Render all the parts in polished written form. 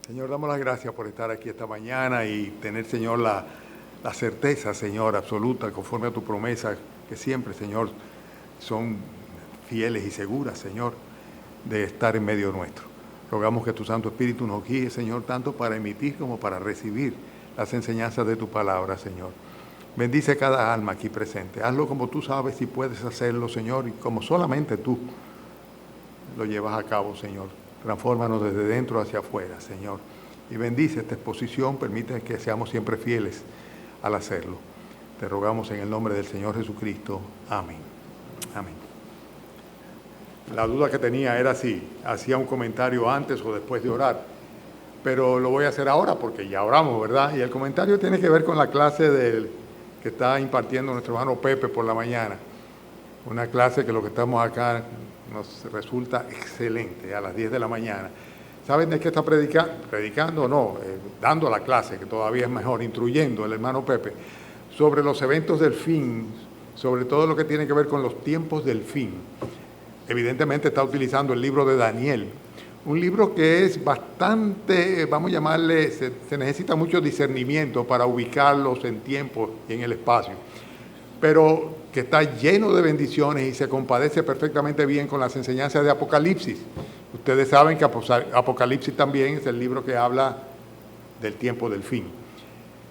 Señor, damos las gracias por estar aquí esta mañana y tener, Señor, la certeza, Señor, absoluta, conforme a tu promesa, que siempre, Señor, son fieles y seguras, Señor, de estar en medio nuestro. Rogamos que tu Santo Espíritu nos guíe, Señor, tanto para emitir como para recibir las enseñanzas de tu palabra, Señor. Bendice cada alma aquí presente. Hazlo como tú sabes y puedes hacerlo, Señor, y como solamente tú lo llevas a cabo, Señor. Transfórmanos desde dentro hacia afuera, Señor. Y bendice esta exposición, permite que seamos siempre fieles al hacerlo. Te rogamos en el nombre del Señor Jesucristo. Amén. Amén. La duda que tenía era si hacía un comentario antes o después de orar, pero lo voy a hacer ahora porque ya oramos, ¿verdad? Y el comentario tiene que ver con la clase que está impartiendo nuestro hermano Pepe por la mañana. Una clase que lo que estamos acá nos resulta excelente, a las 10 de la mañana. ¿Saben de qué está predicando o no? Dando la clase, que todavía es mejor, instruyendo el hermano Pepe, sobre los eventos del fin, sobre todo lo que tiene que ver con los tiempos del fin. Evidentemente está utilizando el libro de Daniel, un libro que es bastante, vamos a llamarle, se necesita mucho discernimiento para ubicarlos en tiempo y en el espacio, pero que está lleno de bendiciones y se compadece perfectamente bien con las enseñanzas de Apocalipsis. Ustedes saben que Apocalipsis también es el libro que habla del tiempo del fin.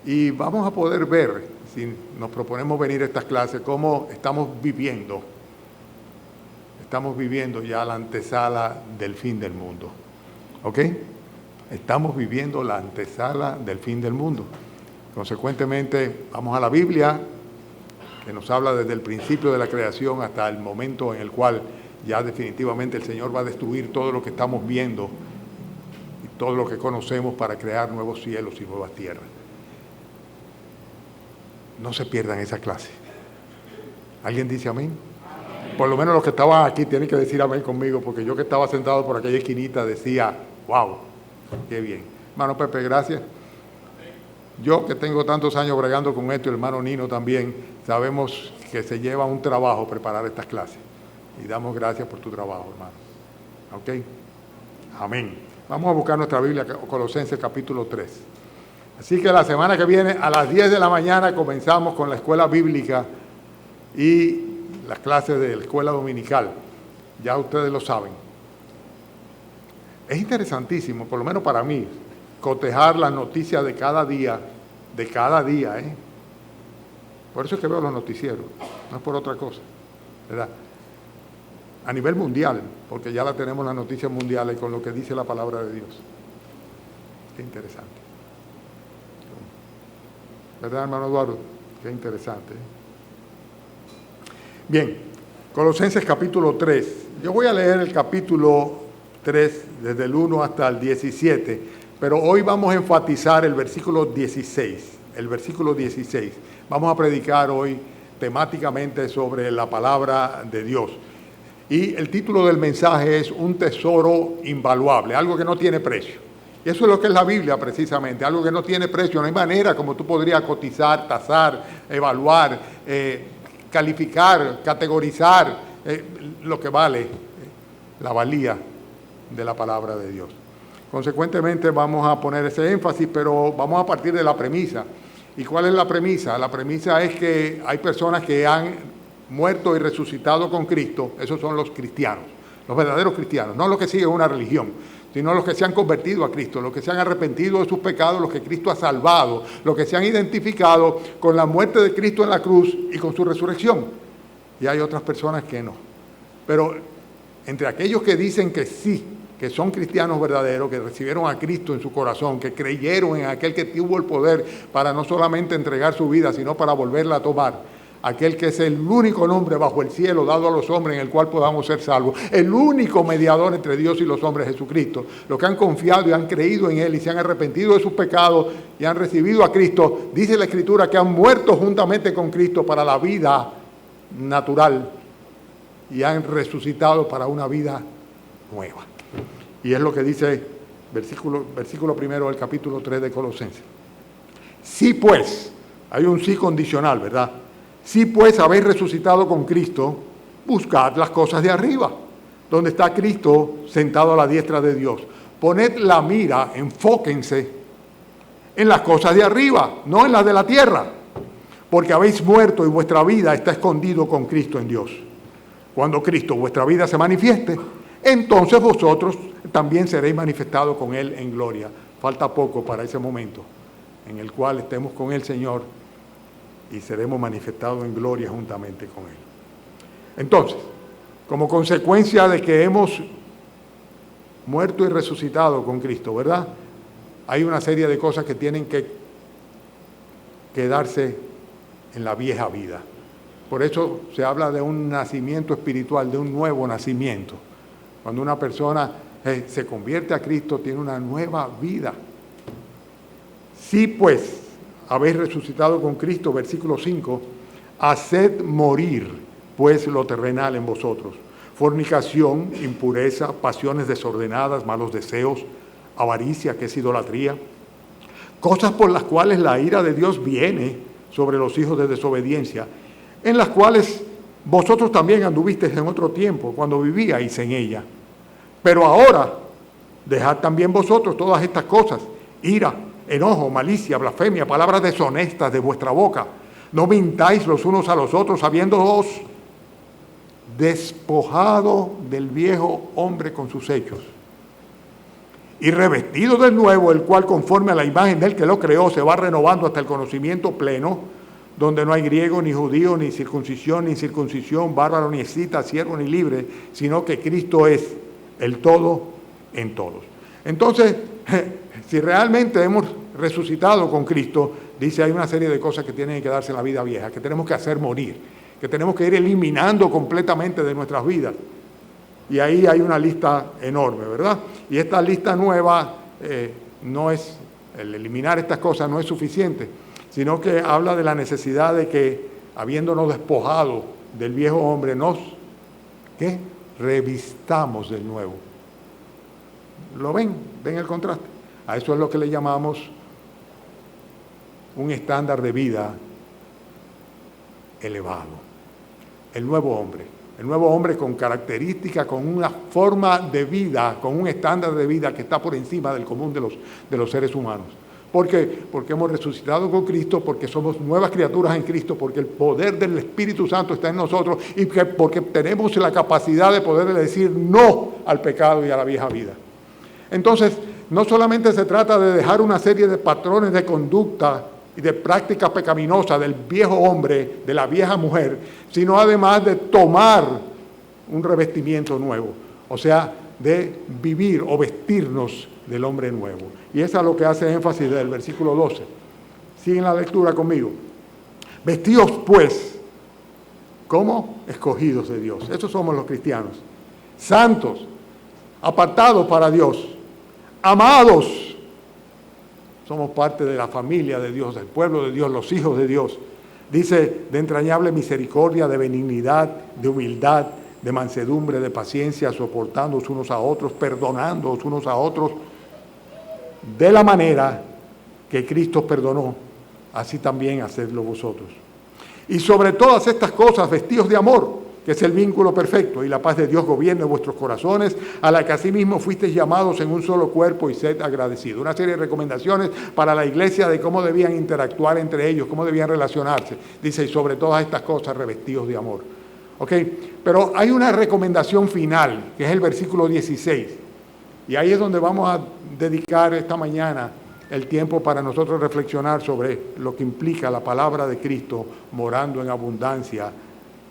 Y vamos a poder ver, si nos proponemos venir a estas clases, cómo estamos viviendo ya la antesala del fin del mundo. ¿Ok? Estamos viviendo la antesala del fin del mundo. Consecuentemente, vamos a la Biblia, que nos habla desde el principio de la creación hasta el momento en el cual ya definitivamente el Señor va a destruir todo lo que estamos viendo y todo lo que conocemos para crear nuevos cielos y nuevas tierras. No se pierdan esa clase. ¿Alguien dice amén? Por lo menos los que estaban aquí tienen que decir amén conmigo, porque yo que estaba sentado por aquella esquinita decía, wow, qué bien. Hermano Pepe, gracias. Yo que tengo tantos años bregando con esto, y el hermano Nino también, sabemos que se lleva un trabajo preparar estas clases. Y damos gracias por tu trabajo, hermano. ¿Ok? Amén. Vamos a buscar nuestra Biblia, Colosenses capítulo 3. Así que la semana que viene, a las 10 de la mañana, comenzamos con la escuela bíblica y las clases de la escuela dominical. Ya ustedes lo saben. Es interesantísimo, por lo menos para mí, cotejar las noticias de cada día, ¿eh? Por eso es que veo los noticieros, no es por otra cosa, ¿verdad? A nivel mundial, porque ya la tenemos las noticias mundiales con lo que dice la palabra de Dios. Qué interesante. ¿Verdad, hermano Eduardo? Qué interesante, ¿eh? Bien, Colosenses capítulo 3. Yo voy a leer el capítulo 3 desde el 1 hasta el 17, pero hoy vamos a enfatizar el versículo 16. El versículo 16. Vamos a predicar hoy temáticamente sobre la palabra de Dios. Y el título del mensaje es Un tesoro invaluable, algo que no tiene precio. Y eso es lo que es la Biblia precisamente, algo que no tiene precio. No hay manera como tú podrías cotizar, tasar, evaluar, calificar, categorizar lo que vale la valía de la palabra de Dios. Consecuentemente vamos a poner ese énfasis, pero vamos a partir de la premisa. ¿Y cuál es la premisa? La premisa es que hay personas que han muerto y resucitado con Cristo. Esos son los cristianos, los verdaderos cristianos, no los que siguen una religión, sino los que se han convertido a Cristo, los que se han arrepentido de sus pecados, los que Cristo ha salvado, los que se han identificado con la muerte de Cristo en la cruz y con su resurrección. Y hay otras personas que no. Pero entre aquellos que dicen que sí, que son cristianos verdaderos, que recibieron a Cristo en su corazón, que creyeron en aquel que tuvo el poder para no solamente entregar su vida, sino para volverla a tomar, aquel que es el único nombre bajo el cielo dado a los hombres en el cual podamos ser salvos, el único mediador entre Dios y los hombres, Jesucristo. Los que han confiado y han creído en Él y se han arrepentido de sus pecados y han recibido a Cristo, dice la Escritura que han muerto juntamente con Cristo para la vida natural y han resucitado para una vida nueva. Y es lo que dice versículo primero del capítulo 3 de Colosenses. Sí pues, hay un sí condicional, ¿verdad? Si pues habéis resucitado con Cristo, buscad las cosas de arriba, donde está Cristo sentado a la diestra de Dios. poned la mira, enfóquense en las cosas de arriba, no en las de la tierra, porque habéis muerto y vuestra vida está escondido con Cristo en Dios. Cuando Cristo, vuestra vida, se manifieste, entonces vosotros también seréis manifestados con Él en gloria. Falta poco para ese momento en el cual estemos con el Señor y seremos manifestados en gloria juntamente con Él. Entonces, como consecuencia de que hemos muerto y resucitado con Cristo, ¿verdad? Hay una serie de cosas que tienen que quedarse en la vieja vida. Por eso se habla de un nacimiento espiritual, de un nuevo nacimiento. Cuando una persona se convierte a Cristo, tiene una nueva vida. Si pues habéis resucitado con Cristo, versículo 5, haced morir pues lo terrenal en vosotros: fornicación, impureza, pasiones desordenadas, malos deseos, avaricia, que es idolatría, cosas por las cuales la ira de Dios viene sobre los hijos de desobediencia, en las cuales vosotros también anduvisteis en otro tiempo, cuando vivíais en ella. Pero ahora, dejad también vosotros todas estas cosas: ira, enojo, malicia, blasfemia, palabras deshonestas de vuestra boca. No mintáis los unos a los otros, habiéndoos despojado del viejo hombre con sus hechos, y revestido del nuevo, el cual conforme a la imagen del que lo creó se va renovando hasta el conocimiento pleno, donde no hay griego ni judío, ni circuncisión ni incircuncisión, bárbaro ni escita, siervo ni libre, sino que Cristo es el todo en todos. Entonces, si realmente hemos resucitado con Cristo, dice, hay una serie de cosas que tienen que quedarse en la vida vieja, que tenemos que hacer morir, que tenemos que ir eliminando completamente de nuestras vidas. Y ahí hay una lista enorme, ¿verdad? Y esta lista nueva no es, el eliminar estas cosas no es suficiente, sino que habla de la necesidad de que, habiéndonos despojado del viejo hombre, nos revistamos del nuevo. ¿Lo ven? ¿Ven el contraste? A eso es lo que le llamamos un estándar de vida elevado. El nuevo hombre con características, con una forma de vida, con un estándar de vida que está por encima del común de los seres humanos. ¿Por qué? Porque hemos resucitado con Cristo, porque somos nuevas criaturas en Cristo, porque el poder del Espíritu Santo está en nosotros y porque tenemos la capacidad de poder decir no al pecado y a la vieja vida. Entonces, no solamente se trata de dejar una serie de patrones de conducta y de prácticas pecaminosas del viejo hombre, de la vieja mujer, sino además de tomar un revestimiento nuevo, o sea, de vivir o vestirnos del hombre nuevo. Y eso es lo que hace énfasis del versículo 12. Siguen la lectura conmigo. Vestíos pues como escogidos de Dios. Esos somos los cristianos. Santos, apartados para Dios, amados. Somos parte de la familia de Dios, del pueblo de Dios, los hijos de Dios. Dice, de entrañable misericordia, de benignidad, de humildad, de mansedumbre, de paciencia, soportándoos unos a otros, perdonándoos unos a otros, de la manera que Cristo perdonó, así también hacedlo vosotros. Y sobre todas estas cosas, vestidos de amor, que es el vínculo perfecto, y la paz de Dios gobierne vuestros corazones, a la que asimismo fuisteis llamados en un solo cuerpo, y sed agradecidos. Una serie de recomendaciones para la iglesia de cómo debían interactuar entre ellos, cómo debían relacionarse. Dice, y sobre todas estas cosas, revestidos de amor. ¿Ok? Pero hay una recomendación final, que es el versículo 16. Y ahí es donde vamos a dedicar esta mañana el tiempo para nosotros reflexionar sobre lo que implica la palabra de Cristo morando en abundancia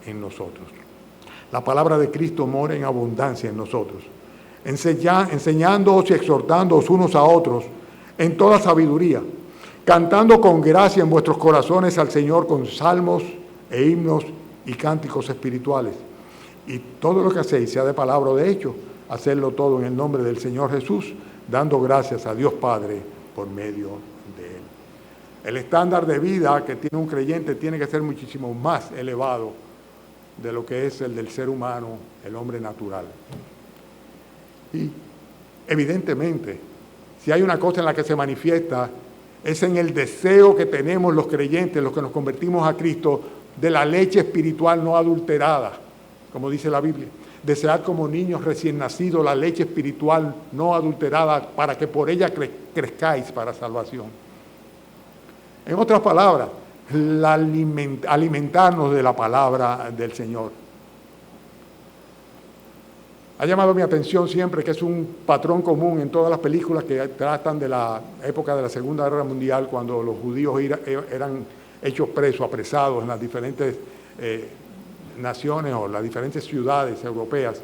en nosotros. La palabra de Cristo mora en abundancia en nosotros, enseñándoos y exhortándoos unos a otros en toda sabiduría, cantando con gracia en vuestros corazones al Señor con salmos e himnos y cánticos espirituales. Y todo lo que hacéis, sea de palabra o de hecho, hacedlo todo en el nombre del Señor Jesús, dando gracias a Dios Padre por medio de Él. El estándar de vida que tiene un creyente tiene que ser muchísimo más elevado de lo que es el del ser humano, el hombre natural. Y evidentemente, si hay una cosa en la que se manifiesta, es en el deseo que tenemos los creyentes, los que nos convertimos a Cristo, de la leche espiritual no adulterada, como dice la Biblia. Desead como niños recién nacidos la leche espiritual no adulterada para que por ella crezcáis para salvación. En otras palabras, alimentarnos de la palabra del Señor. Ha llamado mi atención siempre que es un patrón común en todas las películas que tratan de la época de la Segunda Guerra Mundial, cuando los judíos eran hechos presos, apresados en las diferentes naciones o las diferentes ciudades europeas,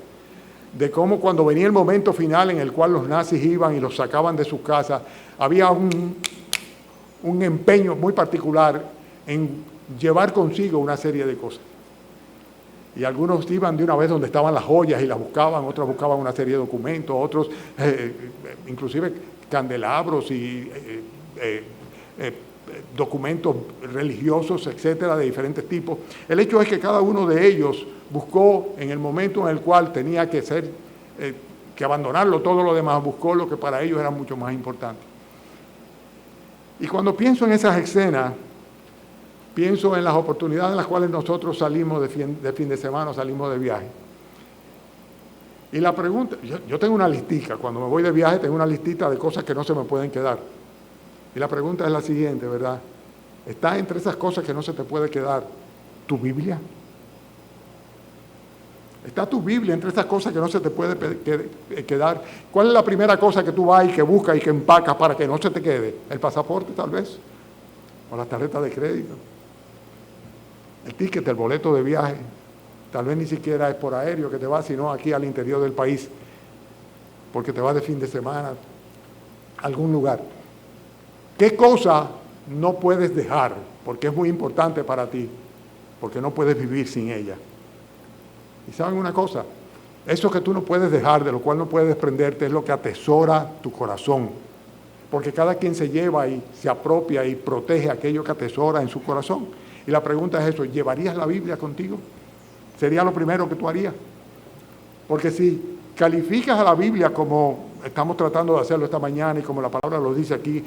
de cómo cuando venía el momento final en el cual los nazis iban y los sacaban de sus casas, había un empeño muy particular en llevar consigo una serie de cosas. Y algunos iban de una vez donde estaban las joyas y las buscaban, otros buscaban una serie de documentos, otros inclusive candelabros y documentos religiosos, etcétera, de diferentes tipos. El hecho es que cada uno de ellos buscó en el momento en el cual tenía que que abandonarlo todo lo demás, buscó lo que para ellos era mucho más importante. Y cuando pienso en esas escenas, pienso en las oportunidades en las cuales nosotros salimos de fin de semana, salimos de viaje. Y la pregunta, yo tengo una listica, cuando me voy de viaje tengo una listita de cosas que no se me pueden quedar. Y la pregunta es la siguiente, ¿verdad? ¿Está entre esas cosas que no se te puede quedar tu Biblia? ¿Está tu Biblia entre esas cosas que no se te puede quedar? ¿Cuál es la primera cosa que tú vas y que buscas y que empacas para que no se te quede? ¿El pasaporte tal vez? ¿O la tarjeta de crédito? El ticket, el boleto de viaje, tal vez ni siquiera es por aéreo que te vas, sino aquí al interior del país, porque te vas de fin de semana a algún lugar. ¿Qué cosa no puedes dejar? Porque es muy importante para ti, porque no puedes vivir sin ella. Y ¿saben una cosa? Eso que tú no puedes dejar, de lo cual no puedes desprenderte, es lo que atesora tu corazón. Porque cada quien se lleva y se apropia y protege aquello que atesora en su corazón. Y la pregunta es eso, ¿llevarías la Biblia contigo? ¿Sería lo primero que tú harías? Porque si calificas a la Biblia como estamos tratando de hacerlo esta mañana y como la palabra lo dice aquí,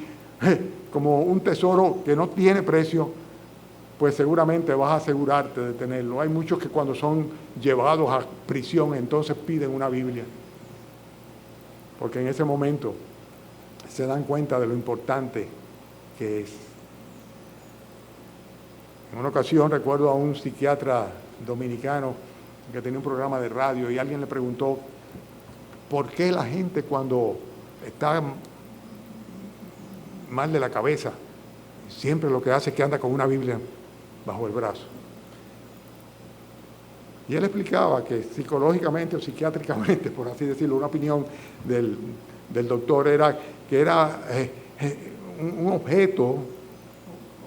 como un tesoro que no tiene precio, pues seguramente vas a asegurarte de tenerlo. Hay muchos que cuando son llevados a prisión entonces piden una Biblia. Porque en ese momento se dan cuenta de lo importante que es. En una ocasión recuerdo a un psiquiatra dominicano que tenía un programa de radio y alguien le preguntó por qué la gente cuando está mal de la cabeza siempre lo que hace es que anda con una Biblia bajo el brazo. Y él explicaba que psicológicamente o psiquiátricamente, por así decirlo, una opinión del doctor era que era un objeto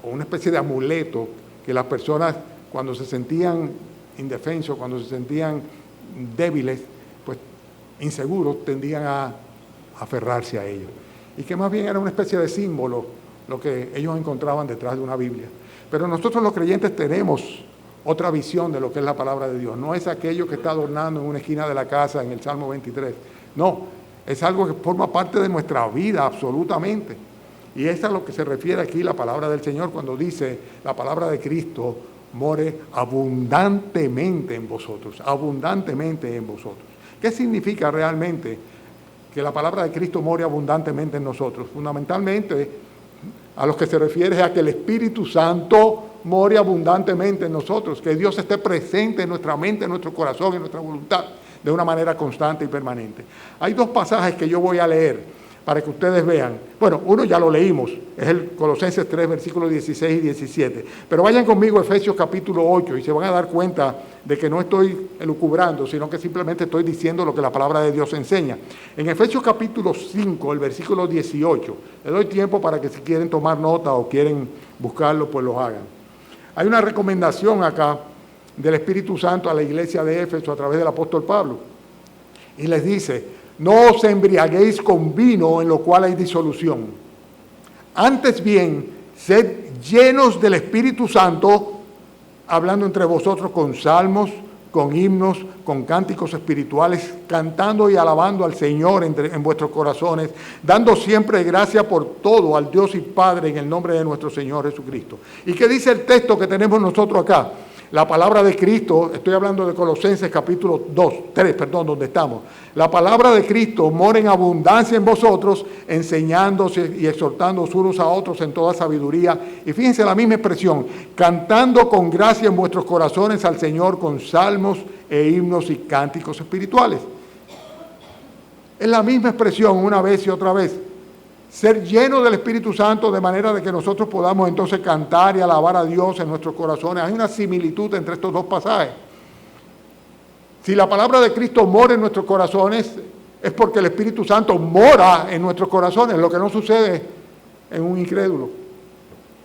o una especie de amuleto que las personas cuando se sentían indefensos, cuando se sentían débiles, pues inseguros, tendían a aferrarse a ello. Y que más bien era una especie de símbolo lo que ellos encontraban detrás de una Biblia. Pero nosotros los creyentes tenemos otra visión de lo que es la palabra de Dios. No es aquello que está adornando en una esquina de la casa en el Salmo 23. No, es algo que forma parte de nuestra vida absolutamente. Y es a lo que se refiere aquí la palabra del Señor cuando dice la palabra de Cristo more abundantemente en vosotros, abundantemente en vosotros. ¿Qué significa realmente que la palabra de Cristo more abundantemente en nosotros? Fundamentalmente, a lo que se refiere es a que el Espíritu Santo more abundantemente en nosotros, que Dios esté presente en nuestra mente, en nuestro corazón, en nuestra voluntad, de una manera constante y permanente. Hay dos pasajes que yo voy a leer para que ustedes vean. Bueno, uno ya lo leímos, es el Colosenses 3, versículos 16 y 17. Pero vayan conmigo a Efesios capítulo 8 y se van a dar cuenta de que no estoy elucubrando, sino que simplemente estoy diciendo lo que la palabra de Dios enseña. En Efesios capítulo 5, el versículo 18, le doy tiempo para que si quieren tomar nota o quieren buscarlo, pues lo hagan. Hay una recomendación acá del Espíritu Santo a la iglesia de Éfeso a través del apóstol Pablo. Y les dice: no os embriaguéis con vino en lo cual hay disolución. Antes bien, sed llenos del Espíritu Santo, hablando entre vosotros con salmos, con himnos, con cánticos espirituales, cantando y alabando al Señor en vuestros corazones, dando siempre gracia por todo al Dios y Padre en el nombre de nuestro Señor Jesucristo. ¿Y qué dice el texto que tenemos nosotros acá? La palabra de Cristo, estoy hablando de Colosenses capítulo 3, donde estamos. La palabra de Cristo mora en abundancia en vosotros, enseñándose y exhortándoos unos a otros en toda sabiduría. Y fíjense la misma expresión, cantando con gracia en vuestros corazones al Señor con salmos e himnos y cánticos espirituales. Es la misma expresión una vez y otra vez. Ser lleno del Espíritu Santo de manera de que nosotros podamos entonces cantar y alabar a Dios en nuestros corazones. Hay una similitud entre estos dos pasajes. Si la palabra de Cristo mora en nuestros corazones, es porque el Espíritu Santo mora en nuestros corazones, lo que no sucede en un incrédulo,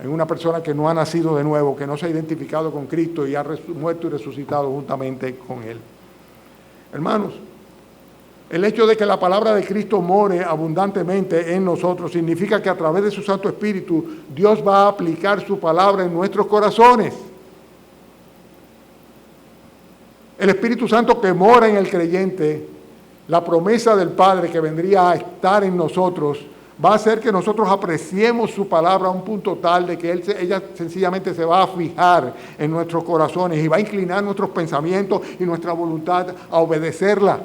en una persona que no ha nacido de nuevo, que no se ha identificado con Cristo y ha muerto y resucitado juntamente con Él. Hermanos, el hecho de que la palabra de Cristo more abundantemente en nosotros significa que a través de su Santo Espíritu Dios va a aplicar su palabra en nuestros corazones. El Espíritu Santo que mora en el creyente, la promesa del Padre que vendría a estar en nosotros, va a hacer que nosotros apreciemos su palabra a un punto tal de que ella sencillamente se va a fijar en nuestros corazones y va a inclinar nuestros pensamientos y nuestra voluntad a obedecerla.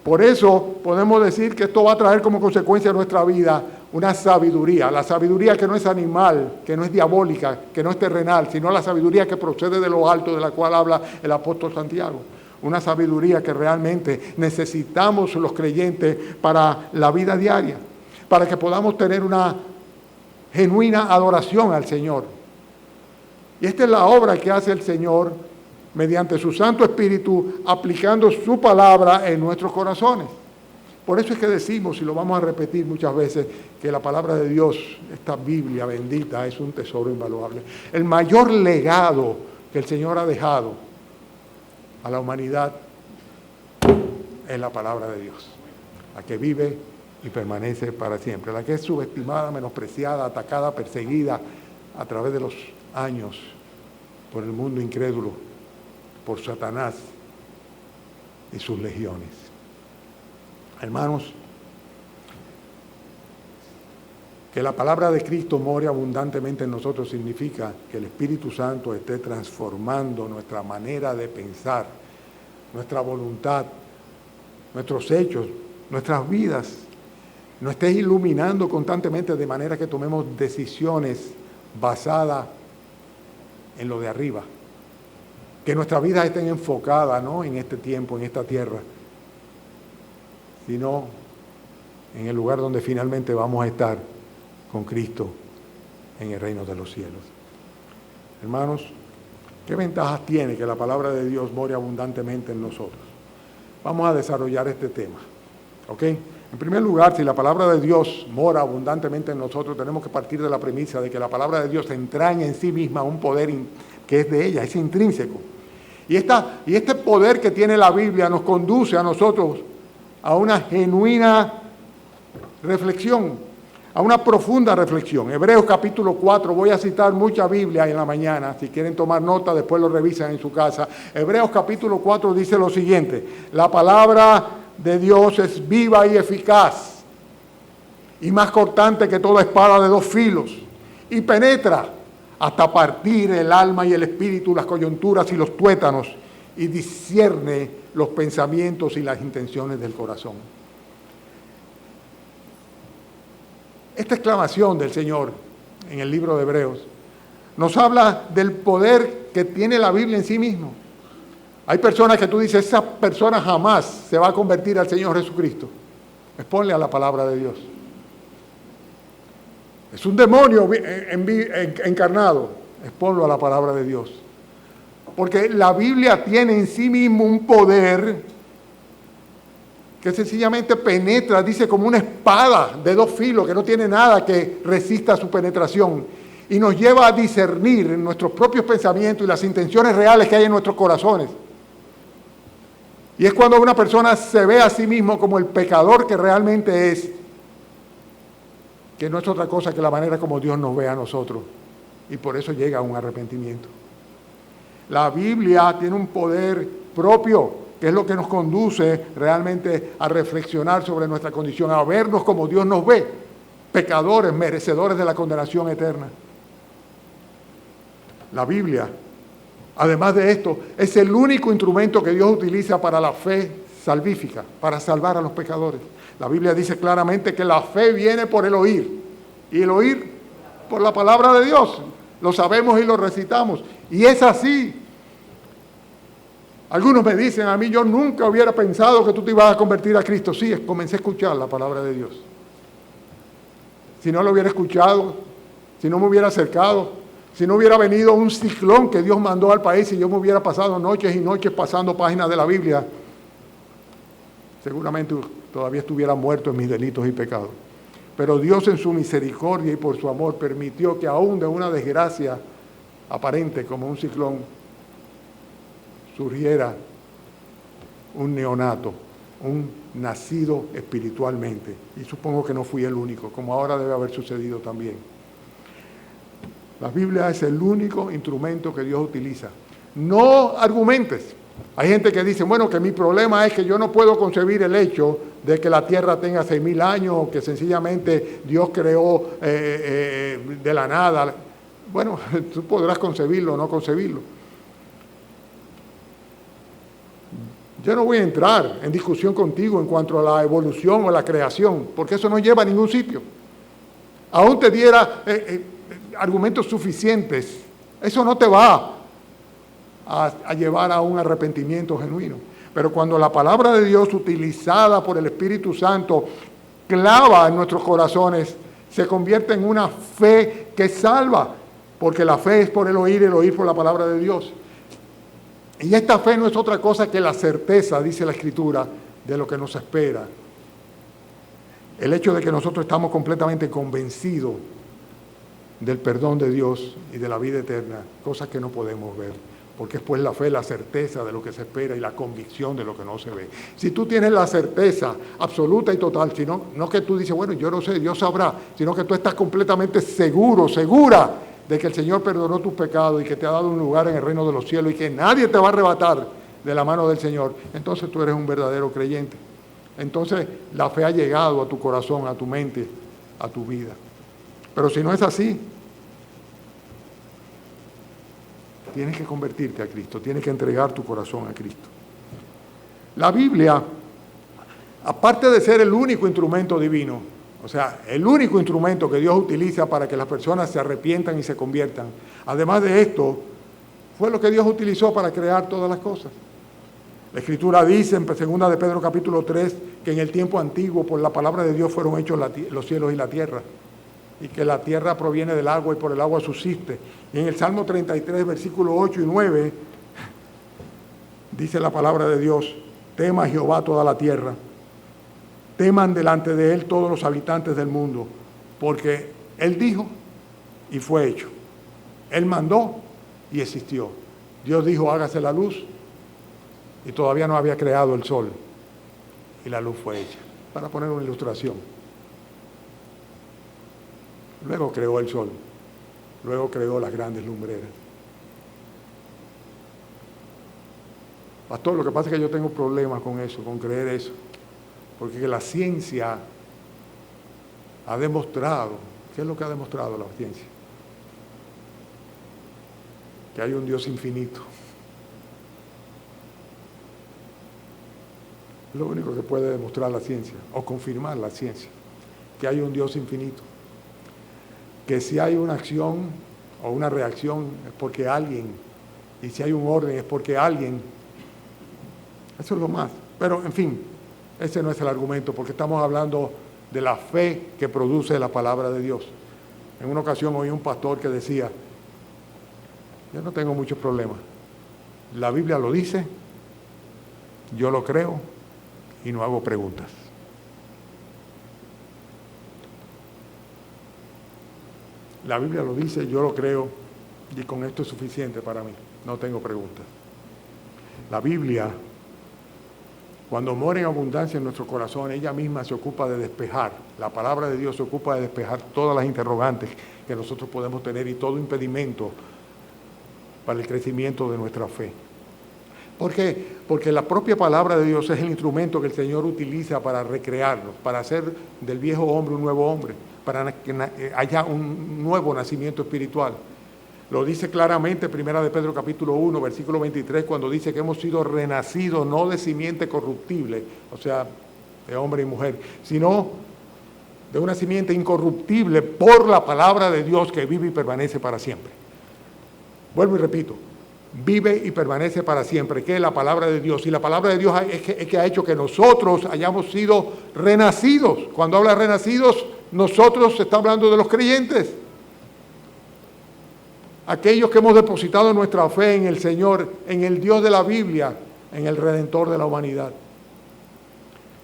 Por eso podemos decir que esto va a traer como consecuencia a nuestra vida una sabiduría, la sabiduría que no es animal, que no es diabólica, que no es terrenal, sino la sabiduría que procede de lo alto, de la cual habla el apóstol Santiago. Una sabiduría que realmente necesitamos los creyentes para la vida diaria, para que podamos tener una genuina adoración al Señor. Y esta es la obra que hace el Señor mediante su Santo Espíritu, aplicando su palabra en nuestros corazones. Por eso es que decimos, y lo vamos a repetir muchas veces, que la palabra de Dios, esta Biblia bendita, es un tesoro invaluable. El mayor legado que el Señor ha dejado a la humanidad es la palabra de Dios, la que vive y permanece para siempre, la que es subestimada, menospreciada, atacada, perseguida a través de los años por el mundo incrédulo, por Satanás y sus legiones. Hermanos, que la palabra de Cristo more abundantemente en nosotros significa que el Espíritu Santo esté transformando nuestra manera de pensar, nuestra voluntad, nuestros hechos, nuestras vidas, nos esté iluminando constantemente de manera que tomemos decisiones basadas en lo de arriba. Que nuestras vidas estén enfocadas no en este tiempo, en esta tierra, sino en el lugar donde finalmente vamos a estar con Cristo en el reino de los cielos. Hermanos, ¿qué ventajas tiene que la palabra de Dios more abundantemente en nosotros? Vamos a desarrollar este tema, ¿ok? En primer lugar, si la palabra de Dios mora abundantemente en nosotros, tenemos que partir de la premisa de que la palabra de Dios entraña en sí misma un poder que es de ella, es intrínseco. Y este poder que tiene la Biblia nos conduce a nosotros a una genuina reflexión, a una profunda reflexión. Hebreos capítulo 4, voy a citar mucha Biblia en la mañana, si quieren tomar nota, después lo revisan en su casa. Hebreos capítulo 4 dice lo siguiente: la palabra de Dios es viva y eficaz, y más cortante que toda espada de dos filos, y penetra hasta partir el alma y el espíritu, las coyunturas y los tuétanos, y discierne los pensamientos y las intenciones del corazón. Esta exclamación del Señor en el libro de Hebreos nos habla del poder que tiene la Biblia en sí mismo. Hay personas que tú dices, esa persona jamás se va a convertir al Señor Jesucristo. Exponle a la palabra de Dios. Es un demonio encarnado. Exponlo a la palabra de Dios. Porque la Biblia tiene en sí mismo un poder que sencillamente penetra, dice, como una espada de dos filos, que no tiene nada que resista su penetración. Y nos lleva a discernir en nuestros propios pensamientos y las intenciones reales que hay en nuestros corazones. Y es cuando una persona se ve a sí mismo como el pecador que realmente es, que no es otra cosa que la manera como Dios nos ve a nosotros. Y por eso llega a un arrepentimiento. La Biblia tiene un poder propio, que es lo que nos conduce realmente a reflexionar sobre nuestra condición, a vernos como Dios nos ve, pecadores, merecedores de la condenación eterna. La Biblia Además de esto, es el único instrumento que Dios utiliza para la fe salvífica, para salvar a los pecadores. La Biblia dice claramente que la fe viene por el oír, y el oír por la palabra de Dios. Lo sabemos y lo recitamos. Y es así. Algunos me dicen a mí, yo nunca hubiera pensado que tú te ibas a convertir a Cristo. Sí, comencé a escuchar la palabra de Dios. Si no lo hubiera escuchado, si no me hubiera acercado, si no hubiera venido un ciclón que Dios mandó al país y yo me hubiera pasado noches y noches pasando páginas de la Biblia, seguramente todavía estuviera muerto en mis delitos y pecados. Pero Dios en su misericordia y por su amor permitió que aún de una desgracia aparente como un ciclón surgiera un neonato, un nacido espiritualmente. Y supongo que no fui el único, como ahora debe haber sucedido también. La Biblia es el único instrumento que Dios utiliza. No argumentes. Hay gente que dice, bueno, que mi problema es que yo no puedo concebir el hecho de que la tierra tenga 6,000 años o que sencillamente Dios creó de la nada. Bueno, tú podrás concebirlo o no concebirlo. Yo no voy a entrar en discusión contigo en cuanto a la evolución o la creación, porque eso no lleva a ningún sitio. Aún te diera argumentos suficientes, eso no te va a llevar a un arrepentimiento genuino. Pero cuando la palabra de Dios, utilizada por el Espíritu Santo, clava en nuestros corazones, se convierte en una fe que salva, porque la fe es por el oír por la palabra de Dios. Y esta fe no es otra cosa que la certeza, dice la Escritura, de lo que nos espera. El hecho de que nosotros estamos completamente convencidos del perdón de Dios y de la vida eterna, cosas que no podemos ver, porque es pues la fe, la certeza de lo que se espera y la convicción de lo que no se ve. Si tú tienes la certeza absoluta y total, sino, no que tú dices, bueno, yo no sé, Dios sabrá, sino que tú estás completamente seguro, segura de que el Señor perdonó tus pecados y que te ha dado un lugar en el reino de los cielos y que nadie te va a arrebatar de la mano del Señor, entonces tú eres un verdadero creyente. Entonces la fe ha llegado a tu corazón, a tu mente, a tu vida. Pero si no es así, tienes que convertirte a Cristo, tienes que entregar tu corazón a Cristo. La Biblia, aparte de ser el único instrumento divino, o sea, el único instrumento que Dios utiliza para que las personas se arrepientan y se conviertan, además de esto, fue lo que Dios utilizó para crear todas las cosas. La Escritura dice en 2 de Pedro capítulo 3 que en el tiempo antiguo por la palabra de Dios fueron hechos los cielos y la tierra, y que la tierra proviene del agua y por el agua subsiste. Y en el Salmo 33, versículos 8 y 9, dice la palabra de Dios, tema a Jehová toda la tierra, teman delante de él todos los habitantes del mundo, porque él dijo y fue hecho. Él mandó y existió. Dios dijo, hágase la luz, y todavía no había creado el sol, y la luz fue hecha. Para poner una ilustración. Luego creó el sol, luego creó las grandes lumbreras. Pastor, lo que pasa es que yo tengo problemas con eso, con creer eso, porque la ciencia ha demostrado, ¿qué es lo que ha demostrado la ciencia? Que hay un Dios infinito. Es lo único que puede demostrar la ciencia, o confirmar la ciencia, que hay un Dios infinito. Que si hay una acción o una reacción es porque alguien, y si hay un orden es porque alguien, eso es lo más. Pero, en fin, ese no es el argumento, porque estamos hablando de la fe que produce la palabra de Dios. En una ocasión oí un pastor que decía, yo no tengo muchos problemas. La Biblia lo dice, yo lo creo y no hago preguntas. La Biblia lo dice, yo lo creo y con esto es suficiente para mí. No tengo preguntas. La Biblia, cuando mora en abundancia en nuestro corazón, ella misma se ocupa de despejar. La palabra de Dios se ocupa de despejar todas las interrogantes que nosotros podemos tener y todo impedimento para el crecimiento de nuestra fe. ¿Por qué? Porque la propia palabra de Dios es el instrumento que el Señor utiliza para recrearnos, para hacer del viejo hombre un nuevo hombre, para que haya un nuevo nacimiento espiritual. Lo dice claramente Primera de Pedro capítulo 1, versículo 23, cuando dice que hemos sido renacidos no de simiente corruptible, o sea, de hombre y mujer, sino de una simiente incorruptible por la palabra de Dios que vive y permanece para siempre. Vuelvo y repito, vive y permanece para siempre, que es la palabra de Dios. Y la palabra de Dios es que ha hecho que nosotros hayamos sido renacidos. Cuando habla de renacidos, nosotros se está hablando de los creyentes. Aquellos que hemos depositado nuestra fe en el Señor, en el Dios de la Biblia, en el Redentor de la humanidad.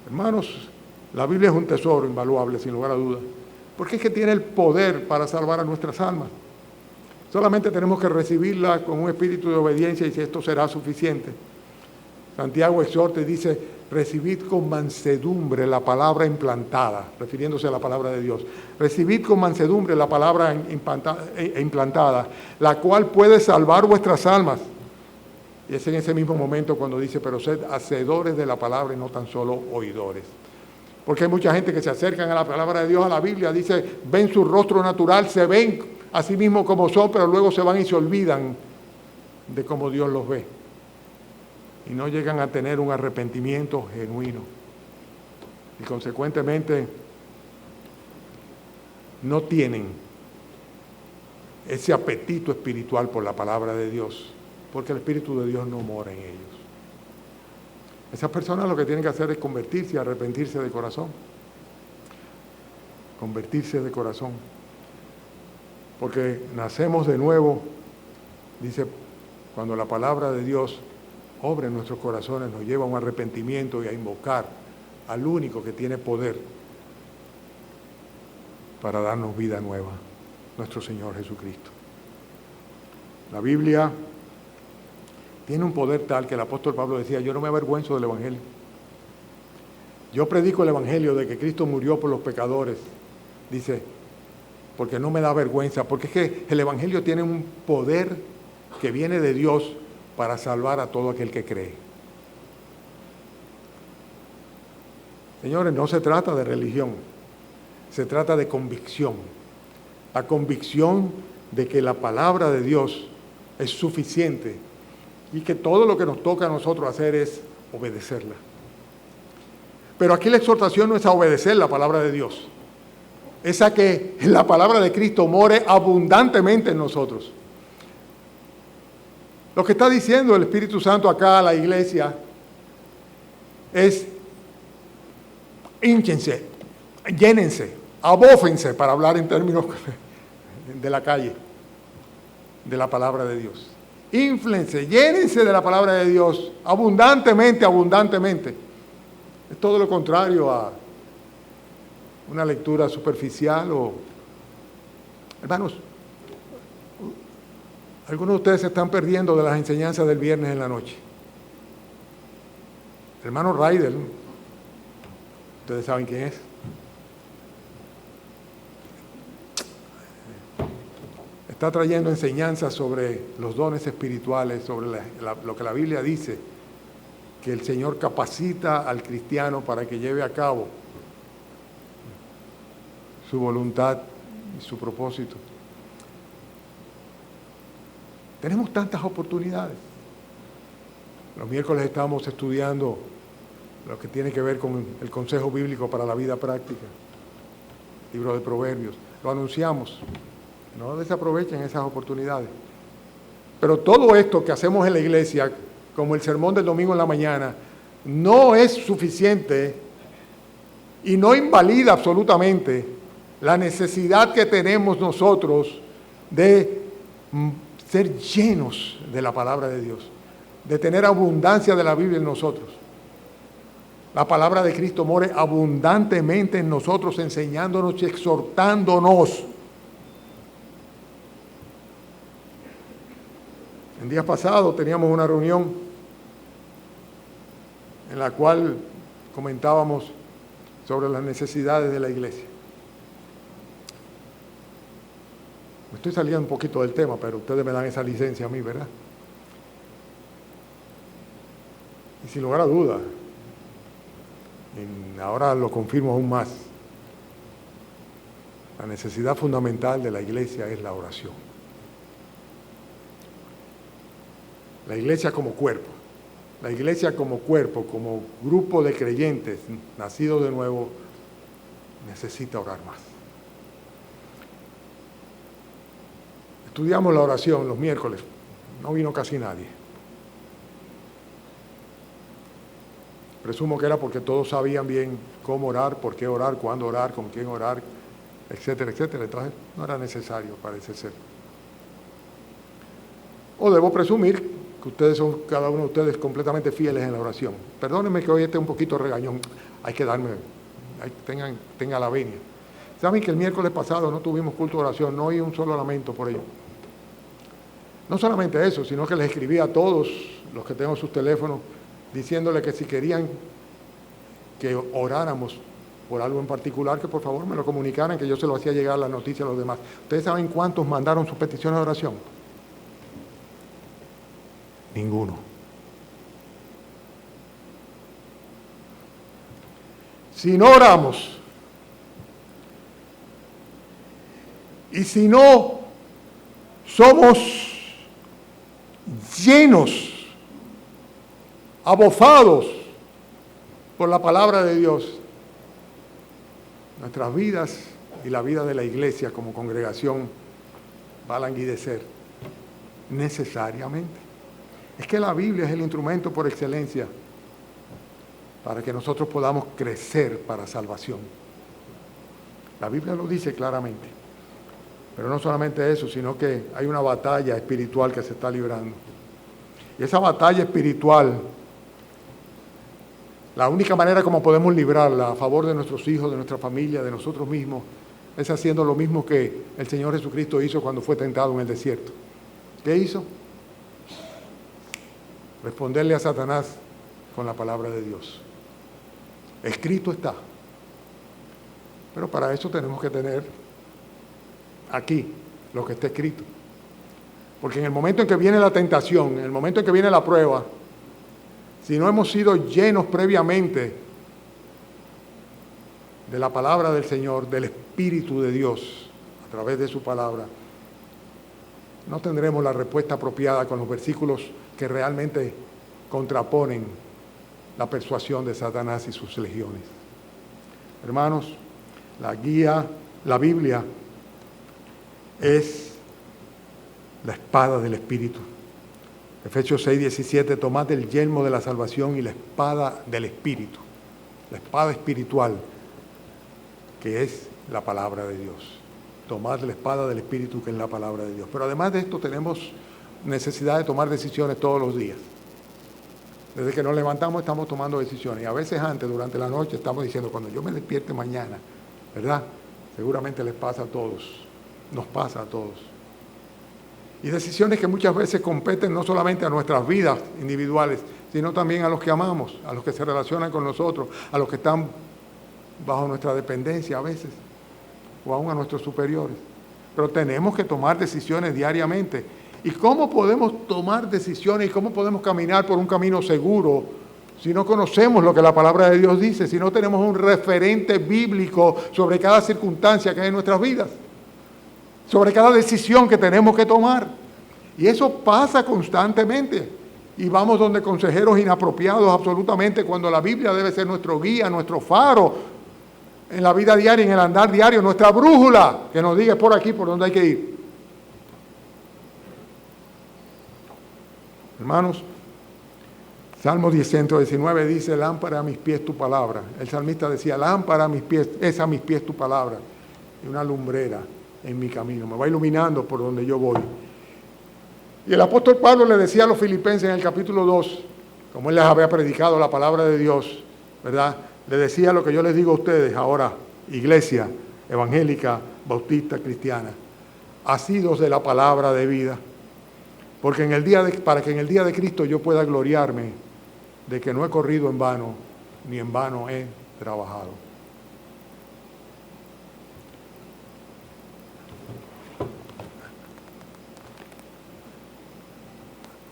Hermanos, la Biblia es un tesoro invaluable, sin lugar a dudas, porque es que tiene el poder para salvar a nuestras almas. Solamente tenemos que recibirla con un espíritu de obediencia y si esto será suficiente. Santiago exhorta y dice, recibid con mansedumbre la palabra implantada, refiriéndose a la palabra de Dios. Recibid con mansedumbre la palabra implantada, la cual puede salvar vuestras almas. Y es en ese mismo momento cuando dice, pero sed hacedores de la palabra y no tan solo oidores. Porque hay mucha gente que se acercan a la palabra de Dios, a la Biblia, dice, ven su rostro natural, se ven a sí mismos como son, pero luego se van y se olvidan de cómo Dios los ve. Y no llegan a tener un arrepentimiento genuino. Y consecuentemente no tienen ese apetito espiritual por la palabra de Dios, porque el Espíritu de Dios no mora en ellos. Esas personas lo que tienen que hacer es convertirse y arrepentirse de corazón. Convertirse de corazón. Porque nacemos de nuevo, dice, cuando la palabra de Dios obra en nuestros corazones, nos lleva a un arrepentimiento y a invocar al único que tiene poder para darnos vida nueva, nuestro Señor Jesucristo. La Biblia tiene un poder tal que el apóstol Pablo decía, yo no me avergüenzo del Evangelio. Yo predico el Evangelio de que Cristo murió por los pecadores, dice, porque no me da vergüenza, porque es que el Evangelio tiene un poder que viene de Dios para salvar a todo aquel que cree. Señores, no se trata de religión, se trata de convicción. La convicción de que la palabra de Dios es suficiente y que todo lo que nos toca a nosotros hacer es obedecerla. Pero aquí la exhortación no es a obedecer la palabra de Dios, es a que la palabra de Cristo more abundantemente en nosotros. Lo que está diciendo el Espíritu Santo acá a la iglesia es hínchense, llénense, abófense, para hablar en términos de la calle, de la palabra de Dios. Inflense, llénense de la palabra de Dios, abundantemente, abundantemente. Es todo lo contrario a una lectura superficial o... Hermanos, algunos de ustedes se están perdiendo de las enseñanzas del viernes en la noche. El hermano Ryder, ustedes saben quién es. Está trayendo enseñanzas sobre los dones espirituales, sobre lo que la Biblia dice, que el Señor capacita al cristiano para que lleve a cabo su voluntad y su propósito. Tenemos tantas oportunidades. Los miércoles estamos estudiando lo que tiene que ver con el consejo bíblico para la vida práctica, libro de Proverbios. Lo anunciamos. No desaprovechen esas oportunidades. Pero todo esto que hacemos en la iglesia, como el sermón del domingo en la mañana, no es suficiente y no invalida absolutamente la necesidad que tenemos nosotros de ser llenos de la palabra de Dios, de tener abundancia de la Biblia en nosotros. La palabra de Cristo more abundantemente en nosotros, enseñándonos y exhortándonos. En días pasados teníamos una reunión en la cual comentábamos sobre las necesidades de la iglesia. Me estoy saliendo un poquito del tema, pero ustedes me dan esa licencia a mí, ¿verdad? Y sin lugar a dudas, ahora lo confirmo aún más, la necesidad fundamental de la iglesia es la oración. La iglesia como cuerpo. La iglesia como cuerpo, como grupo de creyentes nacidos de nuevo, necesita orar más. Estudiamos la oración los miércoles. No vino casi nadie. Presumo que era porque todos sabían bien cómo orar, por qué orar, cuándo orar, con quién orar, etcétera, etcétera. Entonces no era necesario, parece ser. O debo presumir que ustedes son, cada uno de ustedes, completamente fieles en la oración. Perdónenme que hoy esté un poquito regañón. Hay que darme, tenga la venia. Saben que el miércoles pasado no tuvimos culto de oración, no oí un solo lamento por ello. No solamente eso, sino que les escribí a todos los que tengo sus teléfonos, diciéndole que si querían que oráramos por algo en particular, que por favor me lo comunicaran, que yo se lo hacía llegar la noticia a los demás. ¿Ustedes saben cuántos mandaron sus peticiones de oración? Ninguno. Si no oramos, y si no somos llenos, abofados por la palabra de Dios, nuestras vidas y la vida de la iglesia como congregación va a languidecer necesariamente. Es que la Biblia es el instrumento por excelencia para que nosotros podamos crecer para salvación. La Biblia lo dice claramente. Pero no solamente eso, sino que hay una batalla espiritual que se está librando. Y esa batalla espiritual, la única manera como podemos librarla a favor de nuestros hijos, de nuestra familia, de nosotros mismos, es haciendo lo mismo que el Señor Jesucristo hizo cuando fue tentado en el desierto. ¿Qué hizo? Responderle a Satanás con la palabra de Dios. Escrito está. Pero para eso tenemos que tener aquí lo que está escrito. Porque en el momento en que viene la tentación, en el momento en que viene la prueba, si no hemos sido llenos previamente de la palabra del Señor, del Espíritu de Dios, a través de su palabra, no tendremos la respuesta apropiada con los versículos que realmente contraponen la persuasión de Satanás y sus legiones. Hermanos, la Biblia es la espada del Espíritu. Efesios 6:17, tomad el yelmo de la salvación y la espada del Espíritu, la espada espiritual, que es la palabra de Dios. Tomad la espada del Espíritu, que es la palabra de Dios. Pero además de esto tenemos necesidad de tomar decisiones todos los días. Desde que nos levantamos estamos tomando decisiones. Y a veces antes, durante la noche, estamos diciendo, cuando yo me despierte mañana, ¿verdad? Seguramente les pasa a todos, nos pasa a todos. Y decisiones que muchas veces competen no solamente a nuestras vidas individuales, sino también a los que amamos, a los que se relacionan con nosotros, a los que están bajo nuestra dependencia a veces, o aún a nuestros superiores. Pero tenemos que tomar decisiones diariamente. ¿Y cómo podemos tomar decisiones y cómo podemos caminar por un camino seguro si no conocemos lo que la palabra de Dios dice, si no tenemos un referente bíblico sobre cada circunstancia que hay en nuestras vidas, sobre cada decisión que tenemos que tomar? Y eso pasa constantemente. Y vamos donde consejeros inapropiados absolutamente, cuando la Biblia debe ser nuestro guía, nuestro faro en la vida diaria, en el andar diario, nuestra brújula, que nos diga por aquí, por dónde hay que ir. Hermanos, Salmo 119 dice, lámpara a mis pies tu palabra. El salmista decía, lámpara a mis pies, es a mis pies tu palabra, y una lumbrera en mi camino, me va iluminando por donde yo voy. Y el apóstol Pablo le decía a los filipenses en el capítulo 2, como él les había predicado la palabra de Dios, ¿verdad? Le decía lo que yo les digo a ustedes ahora, iglesia evangélica, bautista, cristiana, asidos de la palabra de vida, porque para que en el día de Cristo yo pueda gloriarme de que no he corrido en vano, ni en vano he trabajado.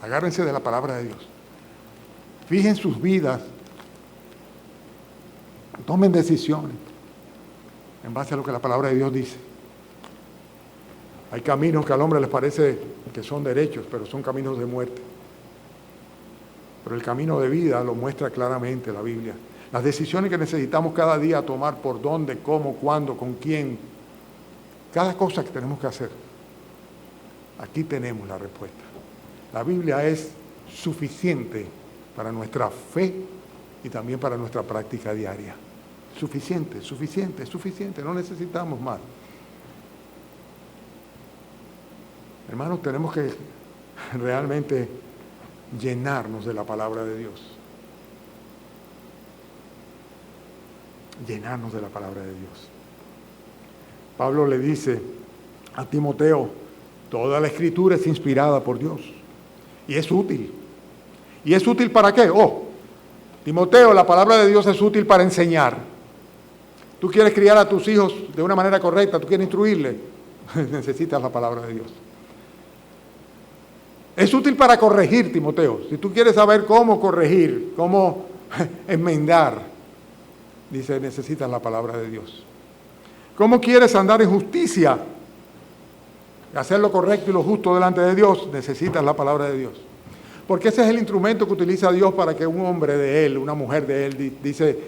Agárrense de la palabra de Dios. Fijen sus vidas. Tomen decisiones en base a lo que la palabra de Dios dice. Hay caminos que al hombre les parece que son derechos, pero son caminos de muerte. pero el camino de vida lo muestra claramente la Biblia. Las decisiones que necesitamos cada día tomar, por dónde, cómo, cuándo, con quién, cada cosa que tenemos que hacer, aquí tenemos la respuesta. La Biblia es suficiente para nuestra fe y también para nuestra práctica diaria. Suficiente, suficiente, suficiente, no necesitamos más. Hermanos, tenemos que realmente llenarnos de la palabra de Dios. Llenarnos de la palabra de Dios. Pablo le dice a Timoteo, toda la Escritura es inspirada por Dios y es útil. ¿Y es útil para qué? Timoteo, la palabra de Dios es útil para enseñar. Tú quieres criar a tus hijos de una manera correcta, tú quieres instruirles, necesitas la palabra de Dios. Es útil para corregir, Timoteo. Si tú quieres saber cómo corregir, cómo enmendar, dice, necesitas la palabra de Dios. ¿Cómo quieres andar en justicia? Hacer lo correcto y lo justo delante de Dios, necesitas la palabra de Dios. Porque ese es el instrumento que utiliza Dios para que un hombre de Él, una mujer de Él, dice,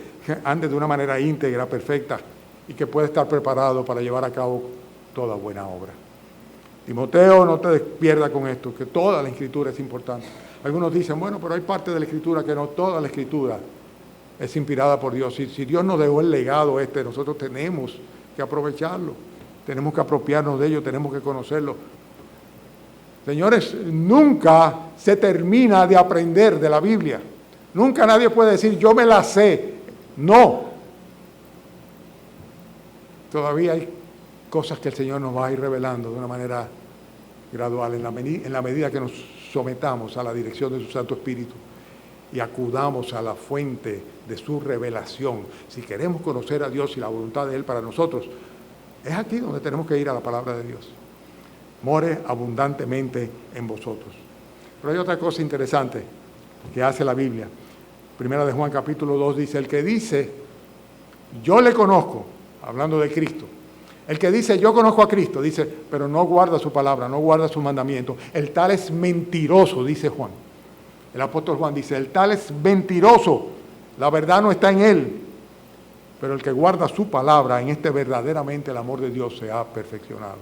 ande de una manera íntegra, perfecta, y que pueda estar preparado para llevar a cabo toda buena obra. Timoteo, no te pierdas con esto, que toda la Escritura es importante. Algunos dicen, bueno, pero hay parte de la Escritura que no, toda la Escritura es inspirada por Dios. Si Dios nos dejó el legado nosotros tenemos que aprovecharlo, tenemos que apropiarnos de ello, tenemos que conocerlo. Señores, nunca se termina de aprender de la Biblia. Nunca nadie puede decir, yo me la sé. No. Todavía hay cosas que el Señor nos va a ir revelando de una manera gradual, en la medida que nos sometamos a la dirección de su Santo Espíritu y acudamos a la fuente de su revelación. Si queremos conocer a Dios y la voluntad de Él para nosotros, es aquí donde tenemos que ir a la palabra de Dios. More abundantemente en vosotros. Pero hay otra cosa interesante que hace la Biblia. Primera de Juan capítulo 2 dice, el que dice, yo le conozco, hablando de Cristo, el que dice, yo conozco a Cristo, dice, pero no guarda su palabra, no guarda su mandamiento, el tal es mentiroso, dice Juan. El apóstol Juan dice, el tal es mentiroso, la verdad no está en él, pero el que guarda su palabra, en este verdaderamente el amor de Dios se ha perfeccionado.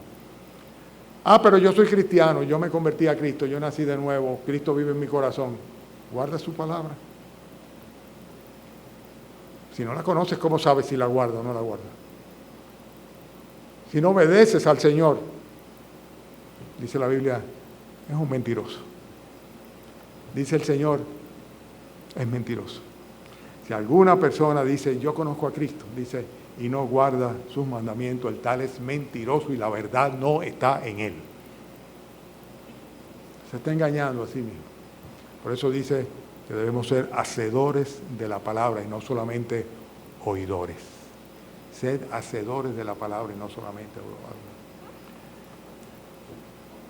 Pero yo soy cristiano, yo me convertí a Cristo, yo nací de nuevo, Cristo vive en mi corazón. Guarda su palabra. Si no la conoces, ¿cómo sabes si la guarda o no la guarda? Si no obedeces al Señor, dice la Biblia, es un mentiroso. Dice el Señor, es mentiroso. Si alguna persona dice, yo conozco a Cristo, dice, y no guarda sus mandamientos, el tal es mentiroso y la verdad no está en él. Se está engañando a sí mismo. Por eso dice que debemos ser hacedores de la palabra y no solamente oidores. Sed hacedores de la palabra y no solamente oidores.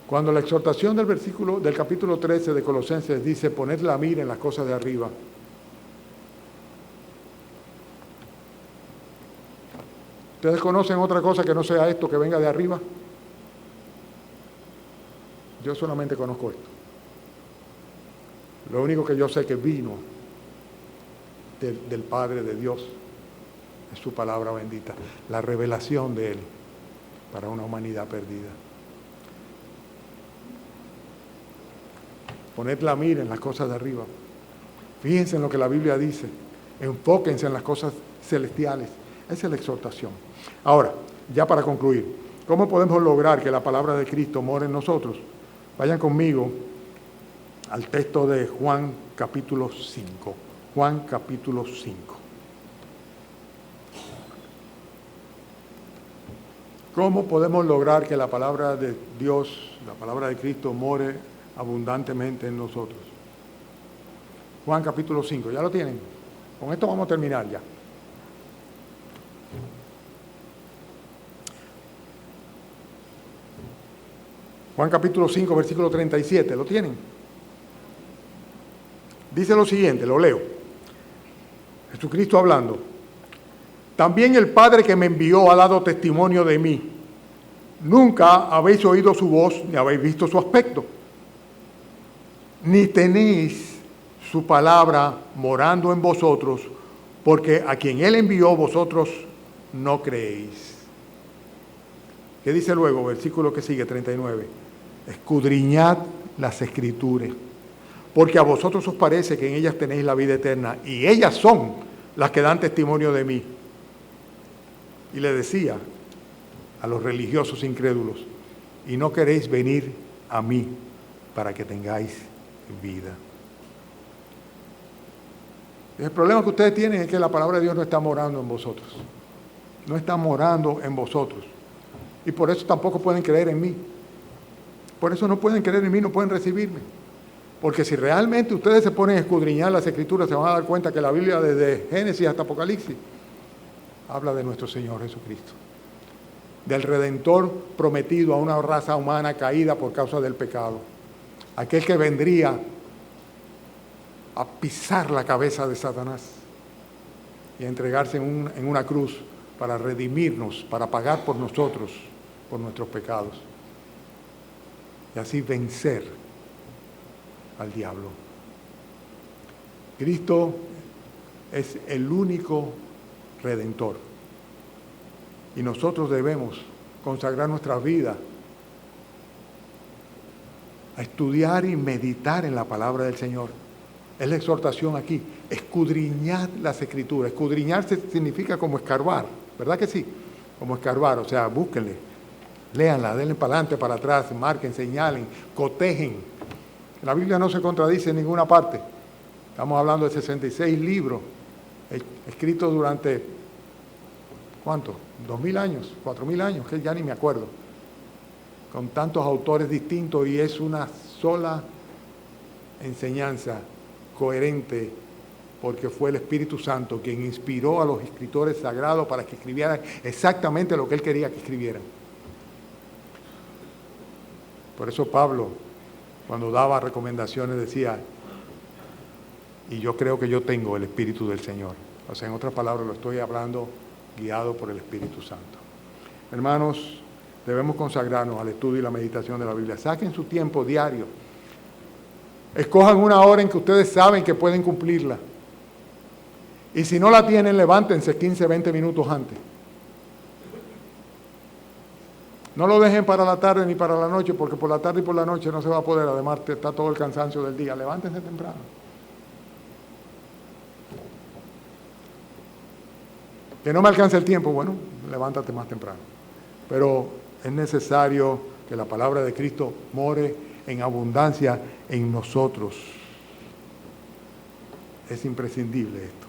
Cuando la exhortación del capítulo 13 de Colosenses dice, poned la mira en las cosas de arriba, ¿ustedes conocen otra cosa que no sea esto, que venga de arriba? Yo solamente conozco esto. Lo único que yo sé que vino del Padre de Dios es su palabra bendita, la revelación de Él para una humanidad perdida. Poned la mira en las cosas de arriba. Fíjense en lo que la Biblia dice. Enfóquense en las cosas celestiales. Esa es la exhortación. Ahora, ya para concluir, ¿cómo podemos lograr que la palabra de Cristo more en nosotros? Vayan conmigo al texto de Juan capítulo 5. Juan capítulo 5. ¿Cómo podemos lograr que la palabra de Dios, la palabra de Cristo, more abundantemente en nosotros? Juan capítulo 5, ¿ya lo tienen? Con esto vamos a terminar ya. Juan capítulo 5, versículo 37, ¿lo tienen? Dice lo siguiente, lo leo. Jesucristo hablando. También el Padre que me envió ha dado testimonio de mí. Nunca habéis oído su voz ni habéis visto su aspecto, ni tenéis su palabra morando en vosotros, porque a quien Él envió vosotros no creéis. ¿Qué dice luego? Versículo que sigue, 39. Escudriñad las Escrituras, porque a vosotros os parece que en ellas tenéis la vida eterna, y ellas son las que dan testimonio de mí. Y le decía a los religiosos incrédulos, y no queréis venir a mí para que tengáis vida. El problema que ustedes tienen es que la palabra de Dios no está morando en vosotros. No está morando en vosotros. Y por eso tampoco pueden creer en mí. Por eso no pueden creer en mí, no pueden recibirme. Porque si realmente ustedes se ponen a escudriñar las Escrituras, se van a dar cuenta que la Biblia, desde Génesis hasta Apocalipsis, habla de nuestro Señor Jesucristo. Del Redentor prometido a una raza humana caída por causa del pecado. Aquel que vendría a pisar la cabeza de Satanás y a entregarse en una cruz para redimirnos, para pagar por nosotros, por nuestros pecados, y así vencer al diablo. Cristo es el único Redentor, y nosotros debemos consagrar nuestra vida a estudiar y meditar en la palabra del Señor. Es la exhortación aquí, escudriñad las Escrituras. Escudriñar significa como escarbar, ¿verdad que sí? Como escarbar, o sea, búsquenle, léanla, denle para adelante, para atrás, marquen, señalen, cotejen. La Biblia no se contradice en ninguna parte. Estamos hablando de 66 libros, escritos durante, ¿cuánto? 2.000 años, 4.000 años, que ya ni me acuerdo. Con tantos autores distintos, y es una sola enseñanza coherente, porque fue el Espíritu Santo quien inspiró a los escritores sagrados para que escribieran exactamente lo que Él quería que escribieran. Por eso Pablo, cuando daba recomendaciones, decía, y yo creo que yo tengo el Espíritu del Señor. O sea, en otras palabras, lo estoy hablando guiado por el Espíritu Santo. Hermanos, debemos consagrarnos al estudio y la meditación de la Biblia. Saquen su tiempo diario. Escojan una hora en que ustedes saben que pueden cumplirla. Y si no la tienen, levántense 15, 20 minutos antes. No lo dejen para la tarde ni para la noche, porque por la tarde y por la noche no se va a poder. Además, está todo el cansancio del día. Levántense temprano. Que no me alcance el tiempo, bueno, levántate más temprano. Pero es necesario que la palabra de Cristo more en abundancia en nosotros. Es imprescindible esto.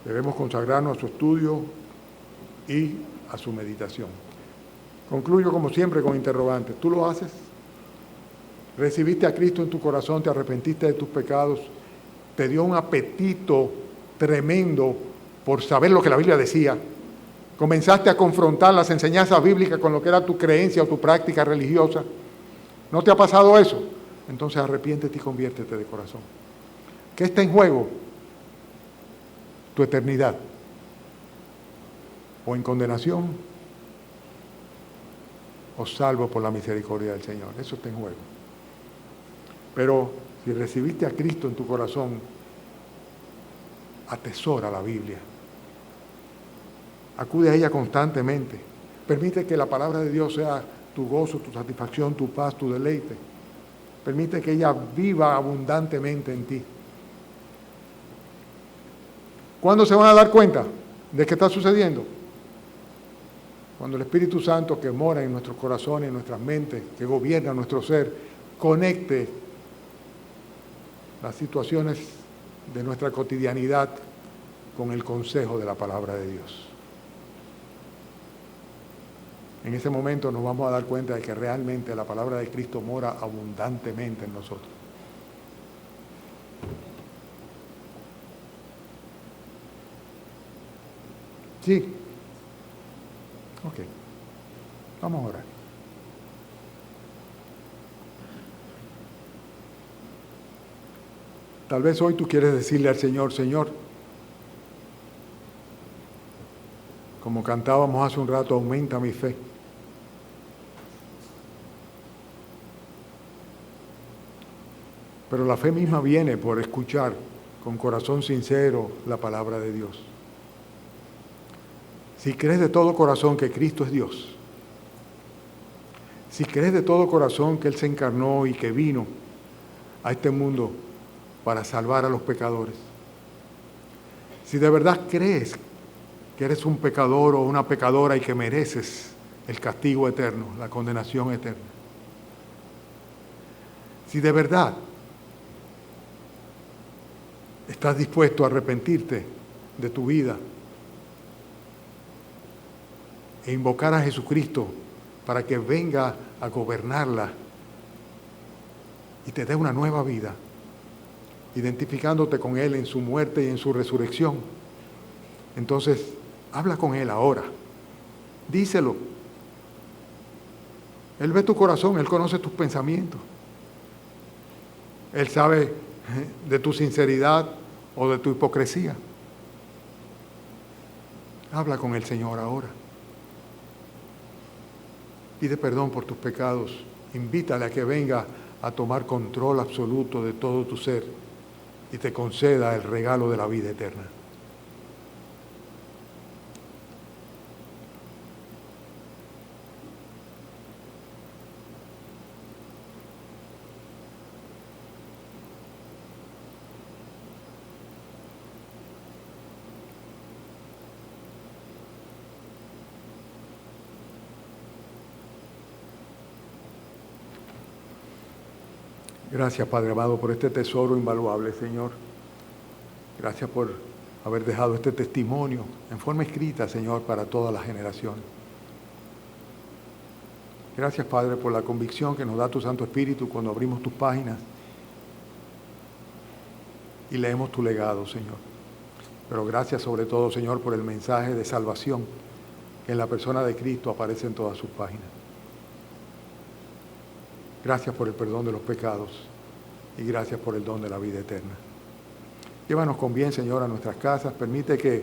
Debemos consagrarnos a su estudio y a su meditación. Concluyo como siempre con interrogantes. ¿Tú lo haces? ¿Recibiste a Cristo en tu corazón? ¿Te arrepentiste de tus pecados? ¿Te dio un apetito tremendo por saber lo que la Biblia decía? ¿Comenzaste a confrontar las enseñanzas bíblicas con lo que era tu creencia o tu práctica religiosa? ¿No te ha pasado eso? Entonces arrepiéntete y conviértete de corazón. ¿Qué está en juego? Tu eternidad. O en condenación, o salvo por la misericordia del Señor. Eso está en juego. Pero si recibiste a Cristo en tu corazón, atesora la Biblia. Acude a ella constantemente. Permite que la palabra de Dios sea tu gozo, tu satisfacción, tu paz, tu deleite. Permite que ella viva abundantemente en ti. ¿Cuándo se van a dar cuenta de qué está sucediendo? Cuando el Espíritu Santo, que mora en nuestros corazones, en nuestras mentes, que gobierna nuestro ser, conecte las situaciones de nuestra cotidianidad con el consejo de la palabra de Dios. En ese momento nos vamos a dar cuenta de que realmente la palabra de Cristo mora abundantemente en nosotros. Sí. Ok. Vamos a orar. Tal vez hoy tú quieres decirle al Señor, Señor, como cantábamos hace un rato, aumenta mi fe. Pero la fe misma viene por escuchar con corazón sincero la palabra de Dios. Si crees de todo corazón que Cristo es Dios, si crees de todo corazón que Él se encarnó y que vino a este mundo para salvar a los pecadores, si de verdad crees que eres un pecador o una pecadora y que mereces el castigo eterno, la condenación eterna, si de verdad estás dispuesto a arrepentirte de tu vida e invocar a Jesucristo para que venga a gobernarla y te dé una nueva vida, identificándote con Él en su muerte y en su resurrección, entonces habla con Él ahora, díselo. Él ve tu corazón, Él conoce tus pensamientos, Él sabe de tu sinceridad o de tu hipocresía. Habla con el Señor ahora. Pide perdón por tus pecados. Invítale a que venga a tomar control absoluto de todo tu ser y te conceda el regalo de la vida eterna. Gracias, Padre amado, por este tesoro invaluable, Señor. Gracias por haber dejado este testimonio en forma escrita, Señor, para todas las generaciones. Gracias, Padre, por la convicción que nos da tu Santo Espíritu cuando abrimos tus páginas y leemos tu legado, Señor. Pero gracias sobre todo, Señor, por el mensaje de salvación que en la persona de Cristo aparece en todas sus páginas. Gracias por el perdón de los pecados y gracias por el don de la vida eterna. Llévanos con bien, Señor, a nuestras casas. Permite que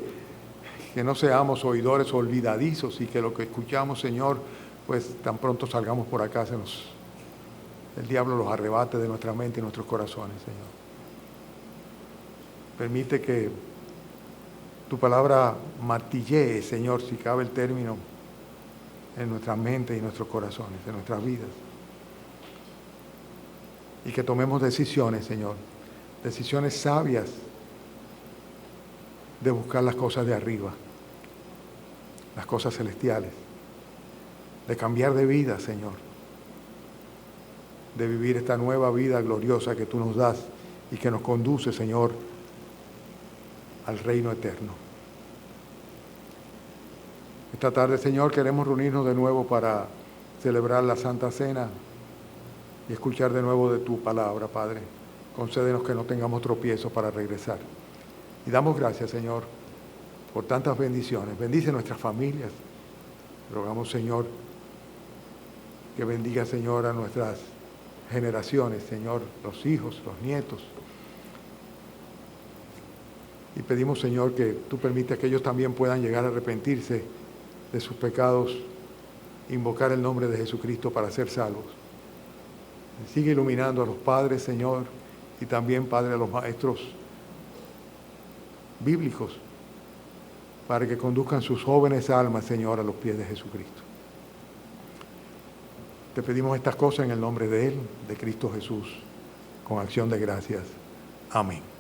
no seamos oidores olvidadizos y que lo que escuchamos, Señor, pues tan pronto salgamos por acá, el diablo los arrebate de nuestra mente y nuestros corazones, Señor. Permite que tu palabra martillee, Señor, si cabe el término, en nuestra mente y nuestros corazones, en nuestras vidas. Y que tomemos decisiones, Señor, decisiones sabias de buscar las cosas de arriba, las cosas celestiales, de cambiar de vida, Señor, de vivir esta nueva vida gloriosa que tú nos das y que nos conduce, Señor, al reino eterno. Esta tarde, Señor, queremos reunirnos de nuevo para celebrar la Santa Cena y escuchar de nuevo de tu palabra, Padre. Concédenos que no tengamos tropiezos para regresar. Y damos gracias, Señor, por tantas bendiciones. Bendice nuestras familias. Rogamos, Señor, que bendiga, Señor, a nuestras generaciones, Señor, los hijos, los nietos. Y pedimos, Señor, que tú permitas que ellos también puedan llegar a arrepentirse de sus pecados, invocar el nombre de Jesucristo para ser salvos. Sigue iluminando a los padres, Señor, y también, Padre, a los maestros bíblicos, para que conduzcan sus jóvenes almas, Señor, a los pies de Jesucristo. Te pedimos estas cosas en el nombre de Él, de Cristo Jesús, con acción de gracias. Amén.